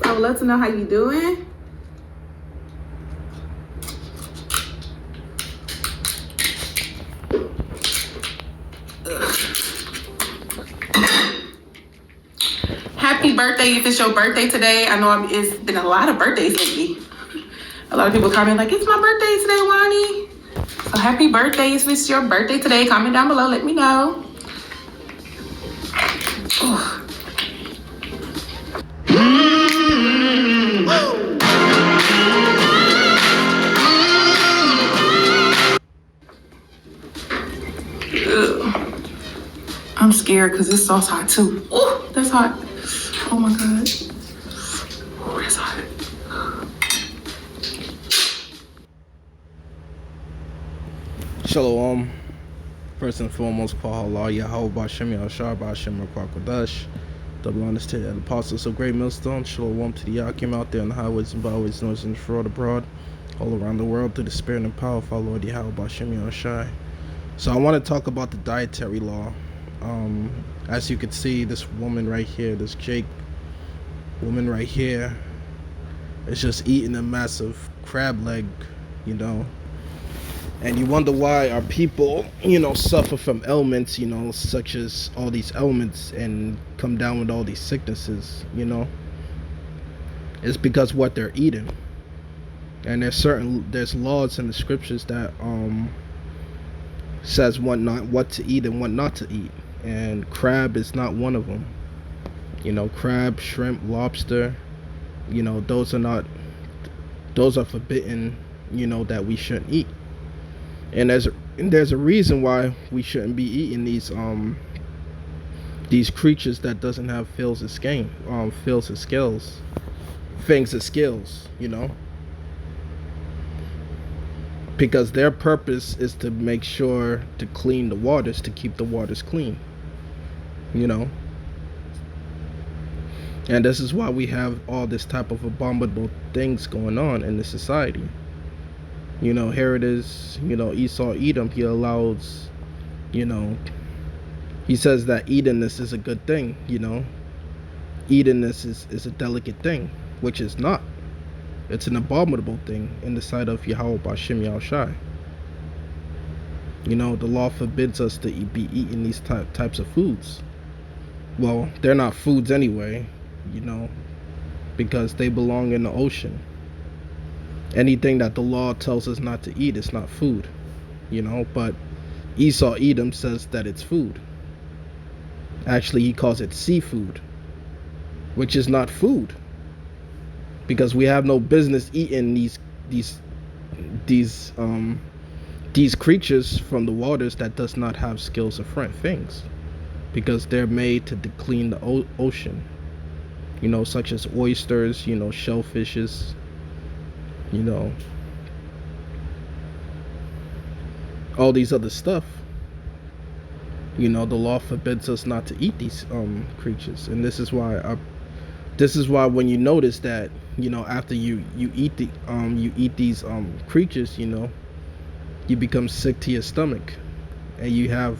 I would love to know how you doing. Happy birthday if it's your birthday today. I know it's been a lot of birthdays lately. A lot of people comment like, it's my birthday today, Wani. So happy birthday if it's your birthday today. Comment down below, let me know. I'm scared because this sauce hot too. Oh, that's hot. Oh my God. Oh, that's hot. Shalom. First and foremost, Pahala Yahweh Bashem Yahshua Bashem Rakwakadash. Double honors to the apostles of Great Millstone. Shalom to the Yakim out there on the highways and byways, north and fraud abroad, all around the world, through the spirit and power of our Lord Yahweh Bashem Yahshua. So I want to talk about the dietary law. As you can see, this woman right here, this Jake woman right here, is just eating a massive crab leg, you know. And you wonder why our people, suffer from ailments, such as all these ailments and come down with all these sicknesses, It's because what they're eating. And there's laws in the scriptures that says what to eat and what not to eat. And crab is not one of them. Crab, shrimp, lobster, those are forbidden, that we shouldn't eat. And there's a reason why we shouldn't be eating these creatures that doesn't have fangs and scales, because their purpose is to make sure to clean the waters, to keep the waters clean, and this is why we have all this type of abominable things going on in the society. Here it is, Esau Edom, he allows, he says that eating-ness is a good thing, Eating-ness is a delicate thing, which is not. It's an abominable thing in the sight of Yahweh Bashem Yahushai. The law forbids us to be eating these types of foods. Well, they're not foods anyway, because they belong in the ocean. Anything that the law tells us not to eat is not food, but Esau Edom says that it's food. Actually, he calls it seafood, which is not food, because we have no business eating these creatures from the waters that does not have scales or front fangs, because they're made to clean the ocean, such as oysters, shellfishes, all these other stuff. The law forbids us not to eat these creatures, and this is why when you notice that, after you eat these creatures, you become sick to your stomach, and you have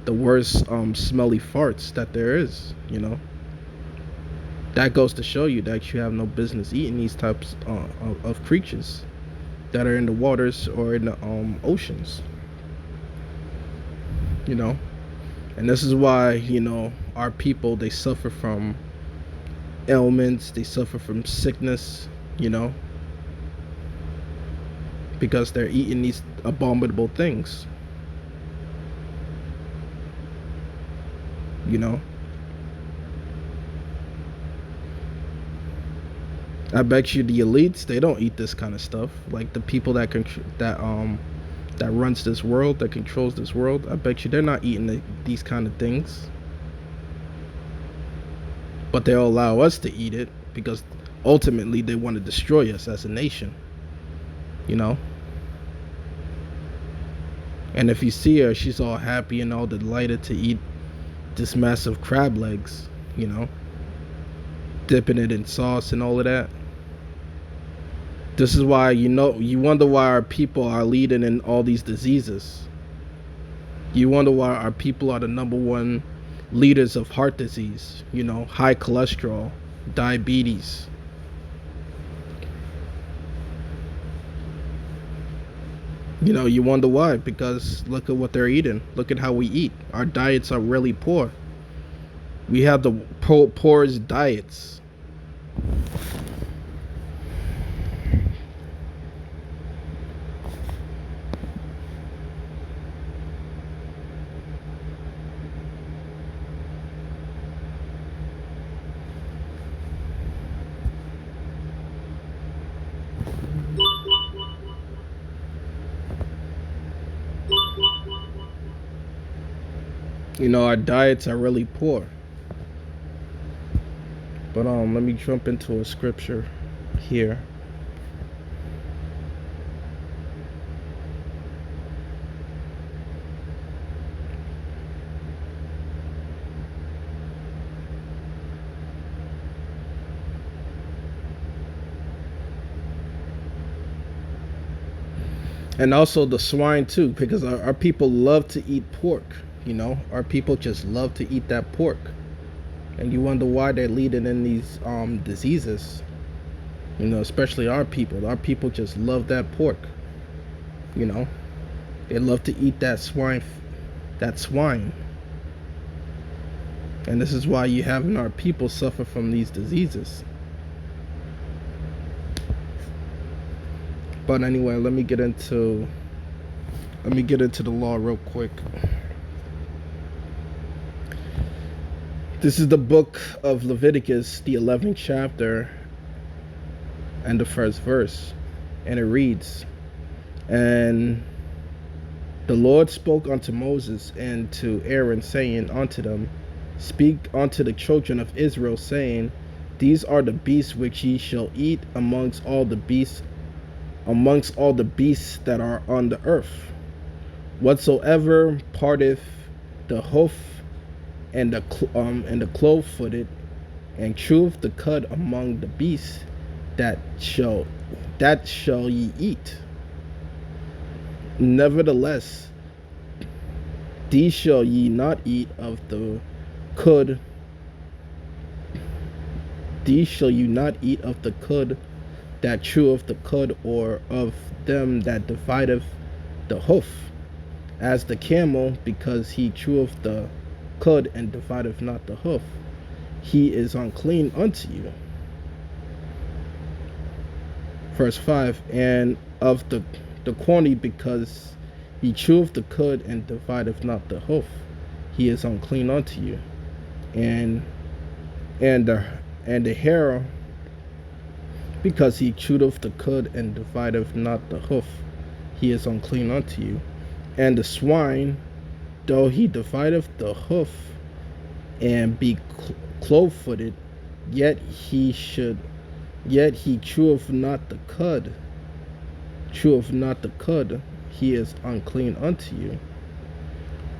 the worst smelly farts that there is. That goes to show you that you have no business eating these types of creatures that are in the waters or in the oceans. And this is why, our people, they suffer from ailments, they suffer from sickness, because they're eating these abominable things. I bet you the elites, they don't eat this kind of stuff. Like the people that runs this world, that controls this world, I bet you they're not eating these kind of things. But they'll allow us to eat it because ultimately they want to destroy us as a nation. And if you see her, she's all happy and all delighted to eat this massive crab legs, dipping it in sauce and all of that. This is why, you wonder why our people are leading in all these diseases. You wonder why our people are the number one leaders of heart disease, high cholesterol, diabetes, You wonder why? Because look at what they're eating. Look at how we eat. Our diets are really poor. We have the poorest diets. Our diets are really poor. But let me jump into a scripture here. And also the swine too, because our people love to eat pork. Our people just love to eat that pork, and you wonder why they're leading in these diseases. Especially our people. Our people just love that pork. They love to eat that swine, and this is why you having our people suffer from these diseases. But anyway, let me get into the law real quick. This is the book of Leviticus, the 11th chapter, and the first verse. And it reads, "And the Lord spoke unto Moses and to Aaron, saying unto them, Speak unto the children of Israel, saying, These are the beasts which ye shall eat amongst all the beasts that are on the earth. Whatsoever parteth the hoof and the clove-footed, and cheweth the cud among the beasts, that shall ye eat. Nevertheless, these shall ye not eat of the cud. These shall you not eat of the cud that cheweth the cud, or of them that divideth the hoof, as the camel, because he cheweth the cud and divideth not the hoof, he is unclean unto you." Verse 5, "And of the corny, because he cheweth the cud and divideth not the hoof, he is unclean unto you. And the hare, because he cheweth the cud and divideth not the hoof, he is unclean unto you. And the swine, though he divideth the hoof and be clove-footed, yet he cheweth not the cud, he is unclean unto you.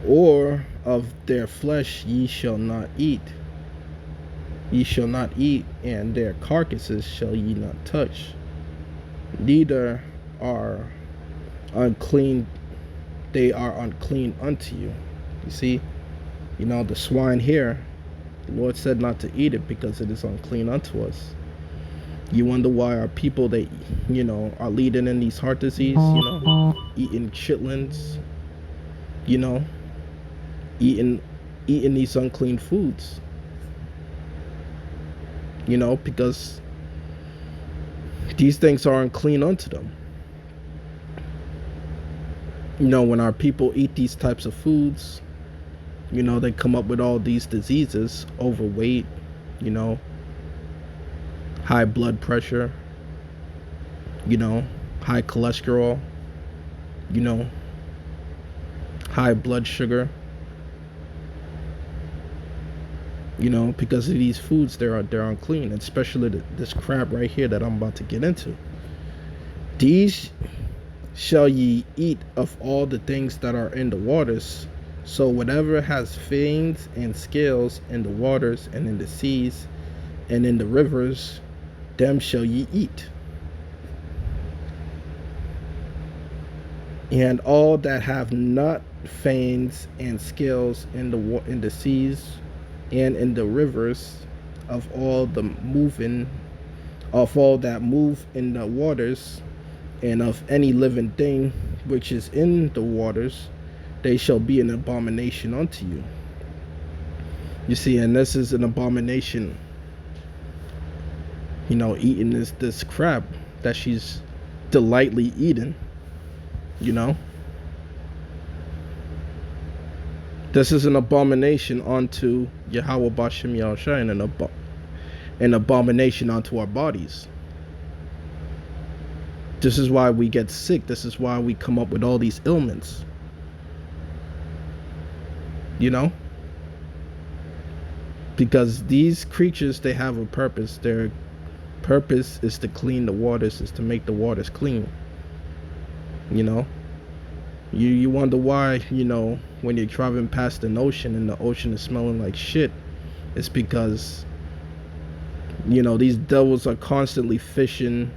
Or of their flesh ye shall not eat, and their carcasses shall ye not touch, neither are unclean, they are unclean unto you." You see, the swine here, the Lord said not to eat it because it is unclean unto us. You wonder why our people, they are leading in these heart disease, eating chitlins, eating these unclean foods, because these things are unclean unto them. When our people eat these types of foods, they come up with all these diseases, overweight, high blood pressure, high cholesterol, high blood sugar, because of these foods. They're unclean, especially this crab right here that I'm about to get into. "These shall ye eat of all the things that are in the waters. So whatever has fins and scales in the waters and in the seas and in the rivers, them shall ye eat. And all that have not fins and scales in the seas and in the rivers, of all that move in the waters, and of any living thing which is in the waters, they shall be an abomination unto you. You see, and this is an abomination, eating this crab that she's delightly eating, you know. This is an abomination unto Yahweh Bashem Yahushai, and an abomination unto our bodies. This is why we get sick. This is why we come up with all these ailments. Because these creatures, they have a purpose. Their purpose is to clean the waters, is to make the waters clean. You wonder why, when you're driving past an ocean and the ocean is smelling like shit, it's because, these devils are constantly fishing,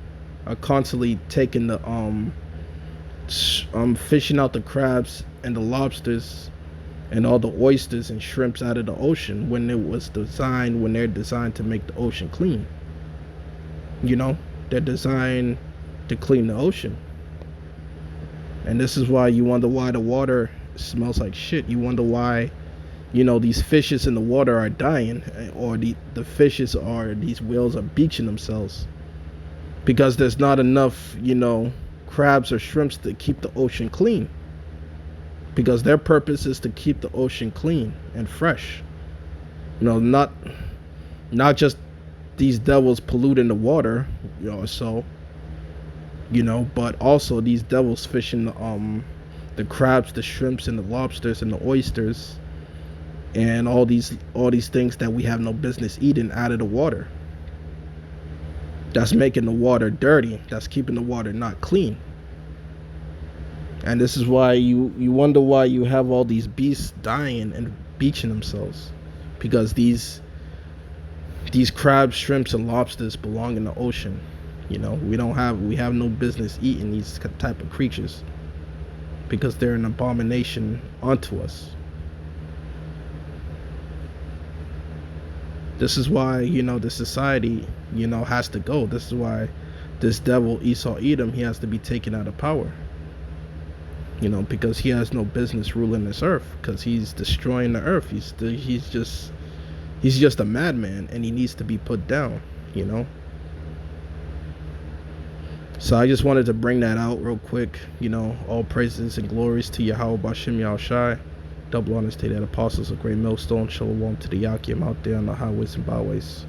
are constantly taking the fishing out the crabs and the lobsters and all the oysters and shrimps out of the ocean when they're designed to make the ocean clean. They're designed to clean the ocean. And this is why you wonder why the water smells like shit. You wonder why, these fishes in the water are dying, or the fishes these whales are beaching themselves. Because there's not enough, crabs or shrimps to keep the ocean clean. Because their purpose is to keep the ocean clean and fresh. Not just these devils polluting the water, but also these devils fishing the crabs, the shrimps, and the lobsters and the oysters, and all these things that we have no business eating out of the water. That's making the water dirty. That's keeping the water not clean. And this is why you wonder why you have all these beasts dying and beaching themselves, because these crabs, shrimps, and lobsters belong in the ocean. We have no business eating these type of creatures, because they're an abomination unto us. This is why, the society, has to go. This is why this devil, Esau Edom, he has to be taken out of power. Because he has no business ruling this earth, because he's destroying the earth. He's just a madman, and he needs to be put down, So I just wanted to bring that out real quick. All praises and glories to Yahweh Bashem Yahushai. Double honors to the apostles of Great Millstone. Shalom to the Yakim out there on the highways and byways.